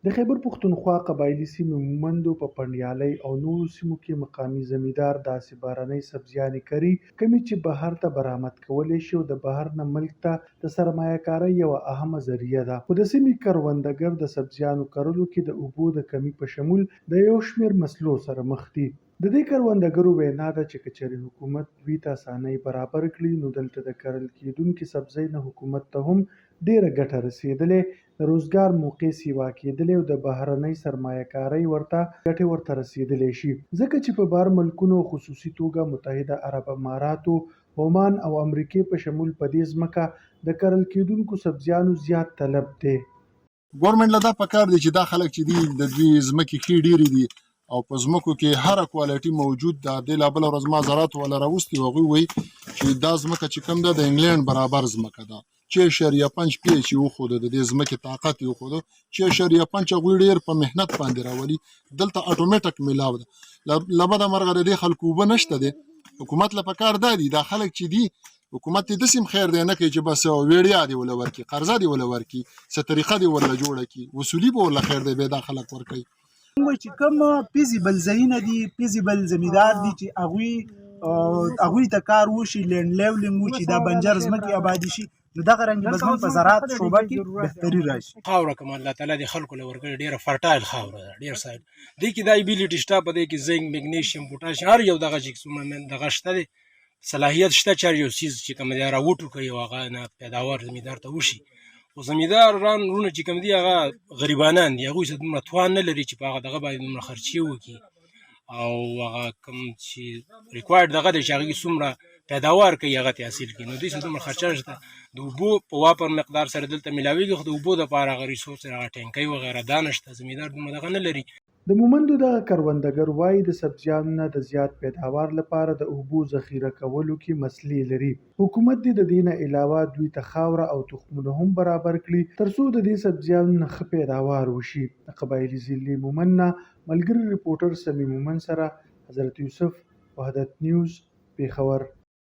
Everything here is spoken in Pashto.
د خیبر پښتونخوا قبایلي سیمې مومندو په پنډیالۍ او نورو سیمو کې مقامي زمیندار داسې بهرنۍ سبزیانې کري کومې چې بهر ته برآمد کولی شي او د بهر نه ملک ته د سرمایه کارۍ یوه اهمه ذریعه ده. خو د سیمې کروندګر د سبزیانو کرلو کې د اوبو د کمي په شمول د یو شمېر مسلو سره مخ دي. د دې کروندګرو وینا ده چې که چېرې حکومت دوی ته اسانۍ برابر کړي نو دلته د کرل کېدونکي سبزۍ نه حکومت ته هم ډېره ګټه رسېدلې، د روزګار موقع سیوا کېدلې او د بهرنۍ سرمایه کارۍ ګټې ورته رسېدلی شي، ځکه چې په بهر ملکونو خصوصي توګه متحده عرب اماراتو، عمان او امریکې په شمول په دې ځمکه د کرل کېدونکو سبزیانو زیات طلب دی. ګورنمنټ له دا پکار دی چې دا خلک چې دي د دوی ځمکې ښې ډېرې دي او په ځمکو کې هره کوالټي موجود ده. دې لا بله ورځ ما زراعت والا راوستي و، هغوی وایي چې دا ځمکه چې کوم ده د انګلینډ برابر ځمکه ده. 6.5 پی ایچ یې وښوده، د دې ځمکې طاقت یې وښوده. 6.5 هغوی ډېر په محنت باندې راولي، دلته اټومیټک میلاو ده. له بده مرغه د دې خلکو اوبه نشته دی. حکومت له پکار دا دي دا خلک چې دي حکومت یې داسې خیر دی نه کوي چې بس ویړیا دې وله ورکړي، قرضه دې وله ورکړي، څه طریقه دې ورله جوړه کړي، وصولي به ورله خیر دی بیا دا خلک ورکوي. موږ چې کوم فیزیبل ځایونه دي، فیزیبل زمیندار دي چې هغوی ته کار وشي، لینډ لیولینګ وشي، دا بنجر ځمکې آبادي شي، نو دغه رنګ به زموږ په زراعت شعبه کې بهتري راشي. خاوره کوم الله تعالی د خلکو له ورکړې ډېره فرټایل خاوره ده، ډېر سایل دې کې دا ایبیلیټي شته، په دې کې زنک، میګنیشیم، پوټاشیم، هر یو دغه چې څومره دغه شته دی، صلاحیت شته چې هر یو څیز چې کوم دی راوټوکوي او هغه نه پیداوار زمیندار ته وشي. خو زمینداران وروڼه چې کوم دي هغه غریبانان دي، هغوی څه دومره توان نه لري چې په هغه دغه باندې دومره خرچې وکړي او هغه کوم چې ریکوایرډ دغه دی چې هغوی څومره پیداوار کوي هغه ترې حاصل کړي، نو دوی څه دومره خرچه نشته. د اوبو په واپر مقدار سره دلته میلاویږي، خو د اوبو دپاره هغه ریسورس هغه ټینکۍ وغیره دا نشته، زمیندار دومره دغه نه لري. د مومندو دغه کروندګر وایي د سبزیانو نه د زیات پیداوار لپاره د اوبو ذخیره کولو کې مسلې لري. حکومت دې د دې نه علاوه دوی ته خاوره او تخمونه هم برابر کړي ترڅو د دې سبزیانو نه ښه پیداوار وشي. د قبایلي ضلع مومند نه ملګري ریپورټر سمیع مومند سره حضرت یوسف، وحدت نیوز، پېښور.